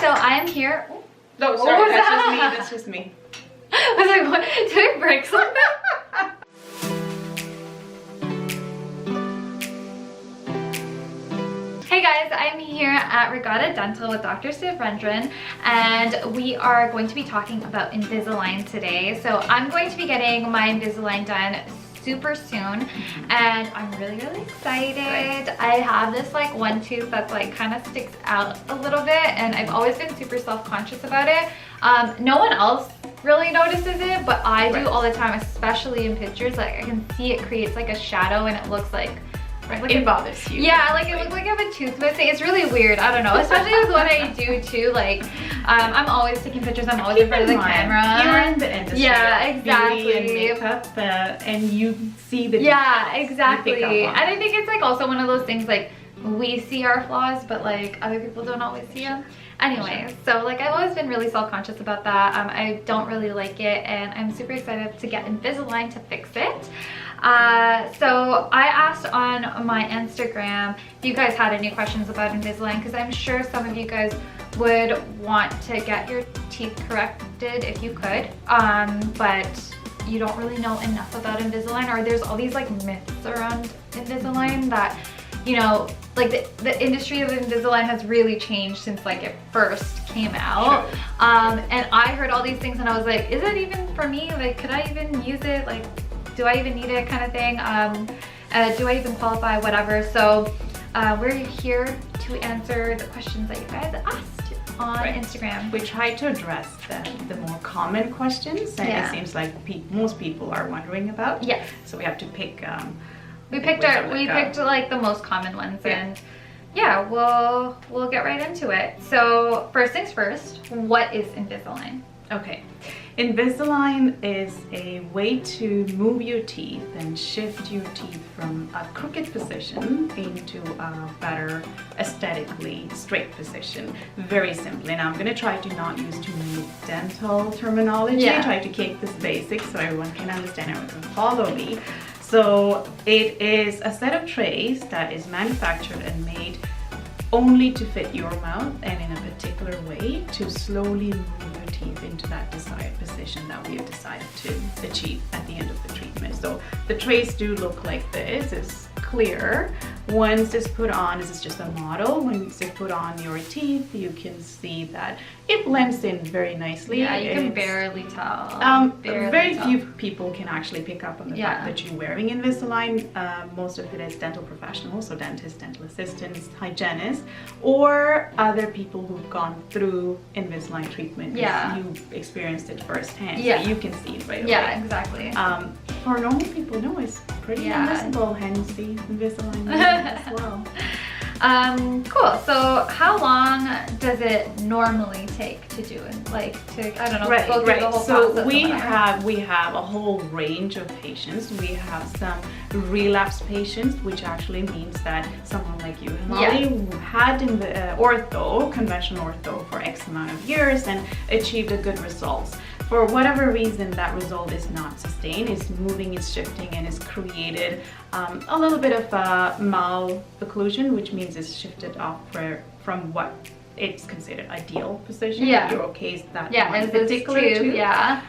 so I am here. No, sorry, that's just me. I was like, what? Did I break something? Hey guys, I'm here at Regatta Dental with DR.SARVENDRAN, and we are going to be talking about Invisalign today. So I'm going to be getting my Invisalign done super soon, and I'm really excited. I have this like one tooth that's like kind of sticks out a little bit, and I've always been super self-conscious about it. No one else really notices it, but I do all the time, especially in pictures. Like I can see it creates like a shadow and it looks like it bothers you. Yeah, like it looks like I have a tooth missing. It's really weird. I don't know, especially with what I do too. Like I'm always taking pictures. I'm always in front of the camera. You're in the industry. Yeah, exactly. Beauty and makeup, and you see the yeah, exactly. And I think it's like also one of those things like we see our flaws, but like other people don't always see them. Anyway, so like I've always been really self-conscious about that. I don't really like it, and I'm super excited to get Invisalign to fix it. So I asked on my Instagram if you guys had any questions about Invisalign, because I'm sure some of you guys would want to get your teeth corrected if you could, but you don't really know enough about Invisalign, or there's all these like myths around Invisalign that, you know, like the industry of Invisalign has really changed since like it first came out. Sure. And I heard all these things and I was like, is it even for me? Like, could I even use it? Like, do I even need it, kind of thing? Do I even qualify, whatever? So we're here to answer the questions that you guys asked on Instagram. We try to address the more common questions, and it seems like most people are wondering about. Yes. So we have to pick. We picked like the most common ones, and yeah, we'll get right into it. So first things first, what is Invisalign? Okay, Invisalign is a way to move your teeth and shift your teeth from a crooked position into a better aesthetically straight position. Very simply. Now I'm going to try to not use too many dental terminology. Try to keep this basic so everyone can understand, everyone can follow me. So it is a set of trays that is manufactured and made only to fit your mouth and in a particular way to slowly move your teeth into that desired position that we have decided to achieve at the end of the treatment. So the trays do look like this. It's clear. Once it's put on, this is just a model. Once it's put on your teeth, you can see that it blends in very nicely. Yeah, you can barely tell. Very few people can actually pick up on the fact that you're wearing Invisalign. Most of it is dental professionals, so dentists, dental assistants, hygienists, or other people who've gone through Invisalign treatment. Yeah. You've experienced it firsthand, yeah. so you can see it right away. Yeah, exactly. For normal people, no, it's pretty invisible, hence the Invisalign as well. Cool. So how long does it normally take to do it? Like to, I don't know, go through the whole process? So we have a whole range of patients. We have some relapse patients, which actually means that someone like you, Molly, who had in the conventional ortho for X amount of years and achieved a good results. For whatever reason, that result is not sustained, it's moving, it's shifting, and it's created a little bit of malocclusion, which means it's shifted off from what it's considered ideal position. Yeah. In your case, that one particular tooth. Yeah.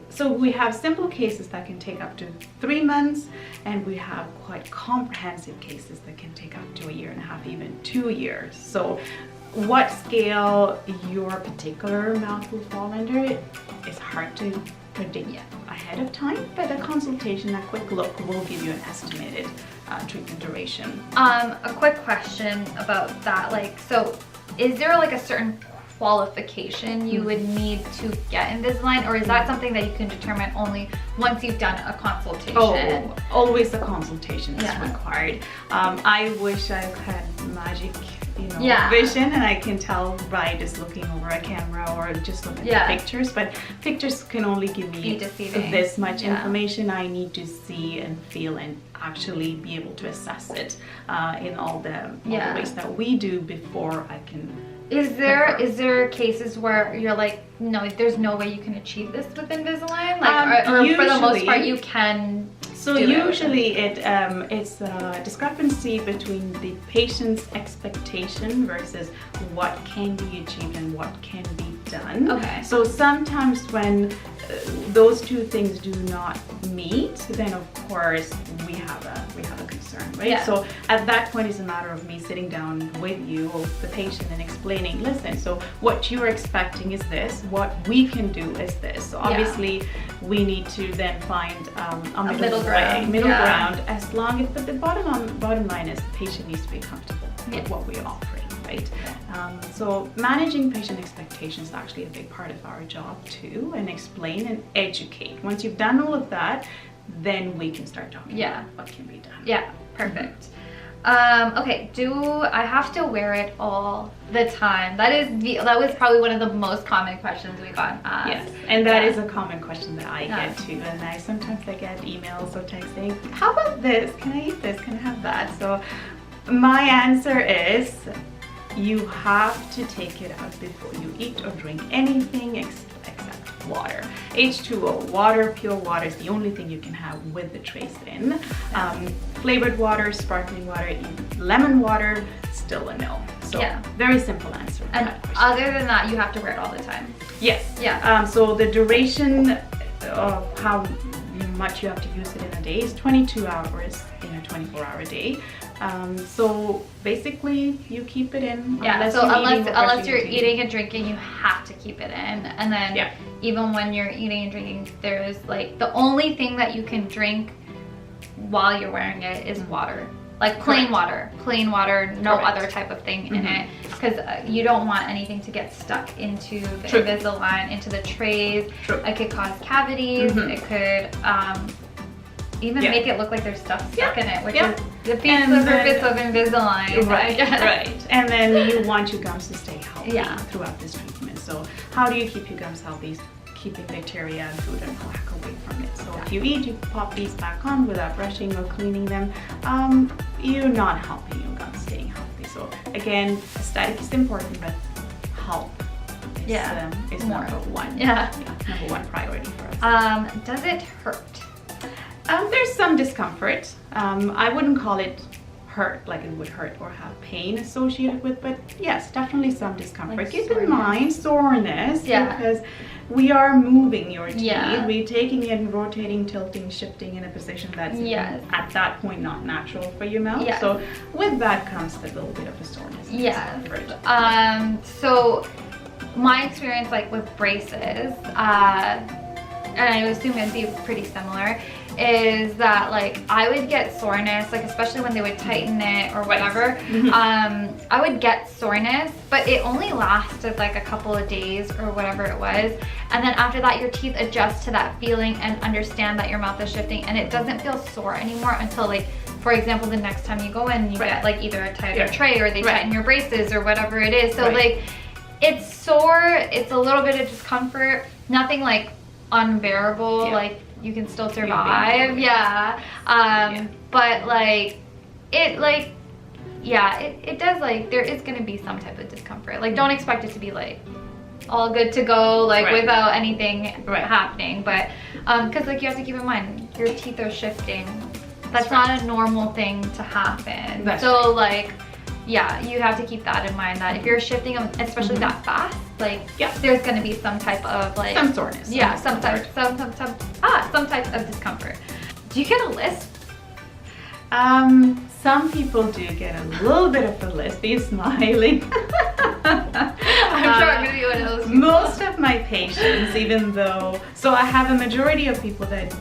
So we have simple cases that can take up to 3 months, and we have quite comprehensive cases that can take up to 1.5 years, even 2 years. So what scale your particular mouth will fall under is hard to predict ahead of time, but a consultation, a quick look will give you an estimated treatment duration. A quick question about that, like, so is there like a certain qualification you would need to get Invisalign, or is that something that you can determine only once you've done a consultation? Oh, always a consultation is required. I wish I had magic vision, and I can tell by just looking over a camera or just looking at the pictures, but pictures can only give me this much information. I need to see and feel and actually be able to assess it in all the ways that we do before I can. Is there cases where you're like, no, there's no way you can achieve this with Invisalign? Like, or usually, for the most part, you can So usually it's a discrepancy between the patient's expectation versus what can be achieved and what can be done. Okay. So sometimes when those two things do not meet, then of course we have a concern, right? Yeah. So at that point, it's a matter of me sitting down with you or the patient and explaining, listen, so what you're expecting is this, what we can do is this. So obviously we need to then find a middle ground, as long as, but the bottom line is the patient needs to be comfortable with what we're offering, right? So managing patient expectations is actually a big part of our job too, and explain and educate. Once you've done all of that, then we can start talking about what can be done. Yeah, perfect. Okay, do I have to wear it all the time? That was probably one of the most common questions we got asked. Yes, and that is a common question that I get too, and sometimes I get emails or texts saying, how about this? Can I eat this? Can I have that? So my answer is, you have to take it out before you eat or drink anything except water. H2O, water, pure water is the only thing you can have with the trace in. Flavored water, sparkling water, lemon water, still a no. So very simple answer to that question. Other than that, you have to wear it all the time. Yes. Yeah. So the duration of how much you have to use it in a day is 22 hours in a 24-hour day. So basically you keep it in. Unless you're eating and drinking, you have to keep it in. And then even when you're eating and drinking, there's like the only thing that you can drink while you're wearing it is water. Like plain water, no other type of thing in it, because you don't want anything to get stuck into the Invisalign, into the trays. It could cause cavities. It could even make it look like there's stuff stuck in it, which is defeats the purpose of Invisalign. Right. And then you want your gums to stay healthy throughout this treatment. So how do you keep your gums healthy? Keeping bacteria and food and plaque away from it. So if you eat, you pop these back on without brushing or cleaning them, you're not helping your gums staying healthy. So again, aesthetic is important, but health is number one. Number one priority for us. Does it hurt? There's some discomfort. I wouldn't call it hurt like it would hurt or have pain associated with, but yes, definitely some discomfort. Like keep in mind soreness, because we are moving your teeth. We're taking it and rotating, tilting, shifting in a position that's at that point not natural for your mouth. So with that comes a little bit of a soreness. So my experience, like with braces, and I assume it'd be pretty similar, is that like I would get soreness, like especially when they would tighten it or whatever. I would get soreness, but it only lasted like a couple of days or whatever it was, and then after that your teeth adjust to that feeling and understand that your mouth is shifting, and it doesn't feel sore anymore until, like, for example, the next time you go in, you get like either a tighter tray or they tighten your braces or whatever it is. So like it's sore, it's a little bit of discomfort, nothing like unbearable, like you can still survive. But like it does, like, there is going to be some type of discomfort. Like, don't expect it to be like all good to go, like without anything happening, but because like you have to keep in mind your teeth are shifting. That's not a normal thing to happen. Like you have to keep that in mind, that if you're shifting them, especially that fast, like there's going to be some type of like some soreness, some type of discomfort. Do you get a lisp? Some people do get a little bit of a lisp. You're smiling. I'm sure I'm going to be one of those people. Most of my patients, even though, so I have a majority of people that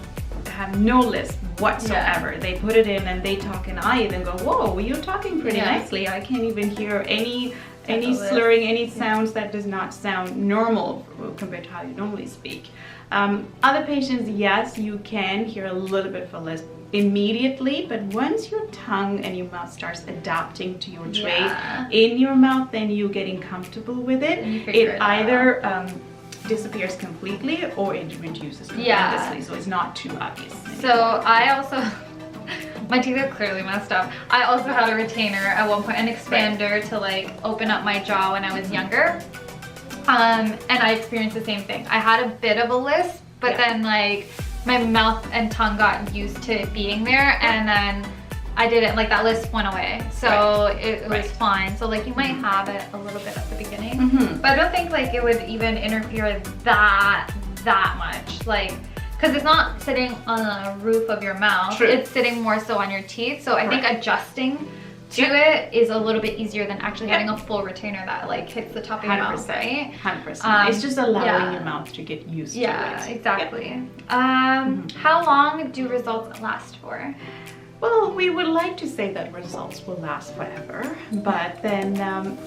have no lisp whatsoever. They put it in and they talk, and I even go, whoa, you're talking pretty nicely. I can't even hear any slurring, any sounds that does not sound normal compared to how you normally speak. Other patients, yes, you can hear a little bit of a lisp immediately, but once your tongue and your mouth starts adapting to your tray in your mouth, then you're getting comfortable with it. It either disappears completely or it reduces tremendously, so it's not too obvious anymore. So I also my teeth are clearly messed up. I also had a retainer at one point, an expander to like open up my jaw when I was younger, and I experienced the same thing. I had a bit of a lisp, but then like my mouth and tongue got used to it being there, and then I didn't, like, that list went away, so it was fine. So like you might have it a little bit at the beginning, but I don't think like it would even interfere that much, like, because it's not sitting on the roof of your mouth. True. It's sitting more so on your teeth, so I think adjusting to it is a little bit easier than actually having a full retainer that like hits the top of your mouth, right? 100%. It's just allowing your mouth to get used to it. Yeah, exactly. How long do results last for? Well, we would like to say that results will last forever, but then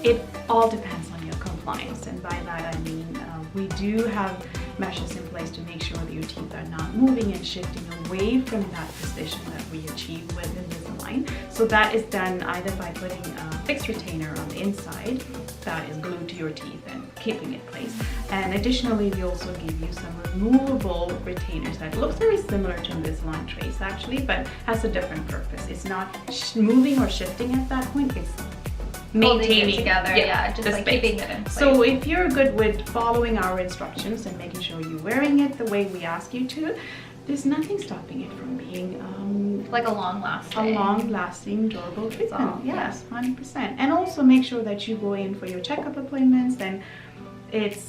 it all depends on your compliance, and by that I mean we do have measures in place to make sure that your teeth are not moving and shifting away from that position that we achieve with Invisalign. So that is done either by putting a fixed retainer on the inside that is glued to your teeth and keeping it placed. And additionally, we also give you some removable retainers that looks very similar to Invisalign trays actually, but has a different purpose. It's not moving or shifting at that point, it's maintaining it together, just like space. keeping it in place. So if you're good with following our instructions and making sure you're wearing it the way we ask you to, there's nothing stopping it from being like a long-lasting, durable treatment. Yes, 100%. And also make sure that you go in for your checkup appointments, and it's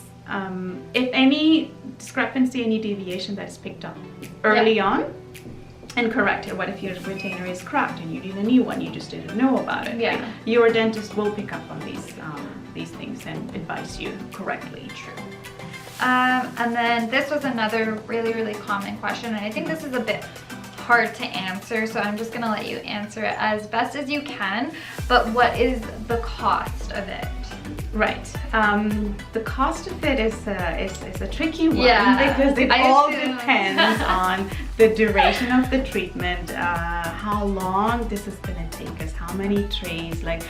if any discrepancy, any deviation that is picked up early on, and correct it. What if your retainer is cracked and you need a new one, you just didn't know about it? Yeah. Right? Your dentist will pick up on these things and advise you correctly. True. And then this was another really common question, and I think this is a bit hard to answer, so I'm just gonna let you answer it as best as you can. But what is the cost of it? Right. The cost of it is a tricky one, because it depends on the duration of the treatment, how long this is going to take us, how many trays, like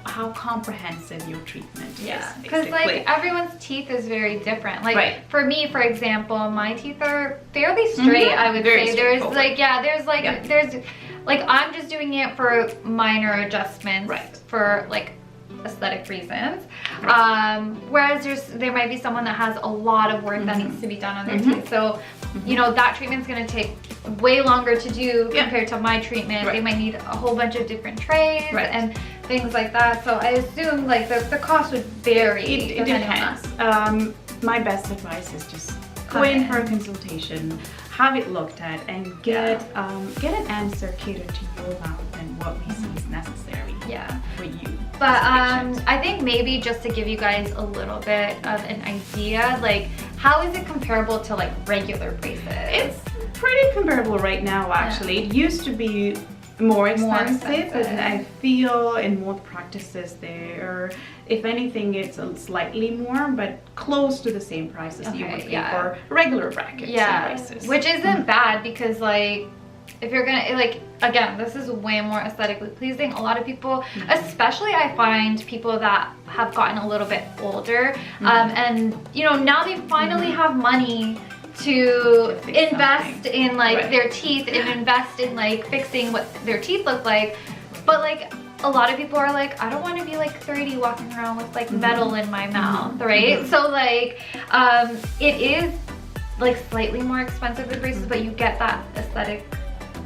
how comprehensive your treatment is. Yeah, because like everyone's teeth is very different. Like for me, for example, my teeth are fairly straight. I would say there's like I'm just doing it for minor adjustments for like aesthetic reasons, whereas there might be someone that has a lot of work that needs to be done on their teeth, so you know that treatment's going to take way longer to do compared to my treatment. They might need a whole bunch of different trays and things like that, so I assume like the cost would vary. It depends. My best advice is just go in for a consultation, have it looked at, and get an answer catered to your mouth and what we see is necessary for you. But I think maybe just to give you guys a little bit of an idea, like how is it comparable to like regular braces? It's pretty comparable right now actually. It used to be more expensive, and I feel in most practices there, if anything, it's slightly more, but close to the same price as you would pay for regular brackets and braces. Which isn't bad, because like if you're gonna, like, again, this is way more aesthetically pleasing. A lot of people, especially I find people that have gotten a little bit older, and you know, now they finally have money to invest in like their teeth and invest in like fixing what their teeth look like. But like a lot of people are like, I don't want to be like 30 walking around with like metal in my mouth, right? So like it is like slightly more expensive with braces, but you get that aesthetic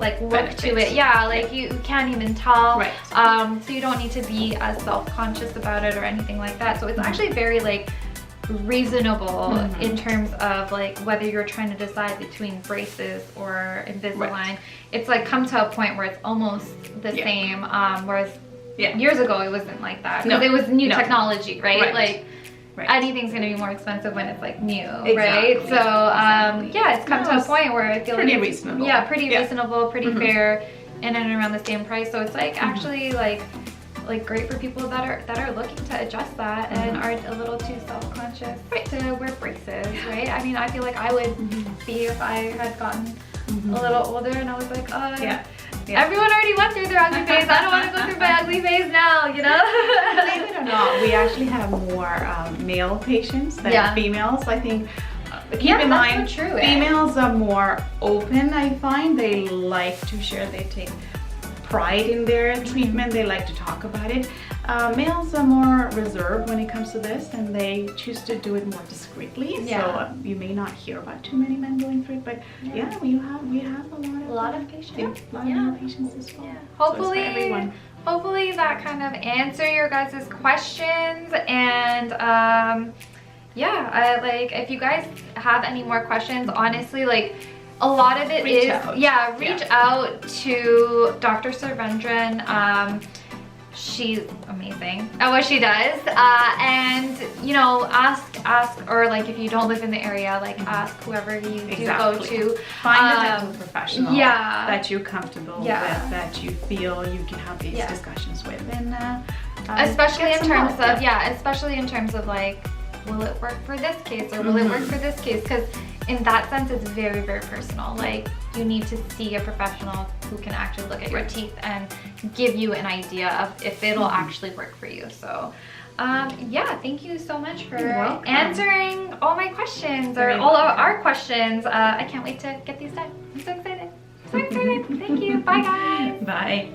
like look to it. Like you can't even tell, so you don't need to be as self-conscious about it or anything like that. So it's actually very like reasonable in terms of like whether you're trying to decide between braces or Invisalign. It's like come to a point where it's almost the same, whereas years ago it wasn't like that, because it was new technology, right? Like anything's gonna be more expensive when it's like new, right? So yeah, it's come to a point where I feel pretty like reasonable. Pretty reasonable, pretty fair, in and around the same price. So it's like actually like great for people that are looking to adjust that and aren't a little too self-conscious to wear braces, right? I mean, I feel like I would be if I had gotten a little older and I was like, everyone already went through their ugly phase. I don't want to go through my ugly phase now, you know? Believe it or not, we actually have more male patients than females. I think, keep in mind, females are more open, I find. They like to share, they take pride in their treatment, they like to talk about it. Males are more reserved when it comes to this, and they choose to do it more discreetly. Yeah. So you may not hear about too many men going through it, but yeah, we have a lot of patients. a lot of male patients as well. Yeah. So it's for everyone. Hopefully that kind of answer your guys' questions, and yeah, like if you guys have any more questions, honestly, like a lot of it Reach is out. reach out to Dr. Sarvendran. She's amazing at what she does, and you know, ask, or like if you don't live in the area, like ask whoever you do go to. Find a dental professional that you're comfortable with, Yeah. that you feel you can have these discussions with, and especially get in some terms help. of especially in terms of like, will it work for this case or will it work for this case? Because in that sense, it's very, very personal. Like, you need to see a professional who can actually look at your teeth and give you an idea of if it'll actually work for you. So yeah, thank you so much for answering all my questions, or all of our questions. I can't wait to get these done. I'm so excited. So excited. Thank you. Bye, guys. Bye.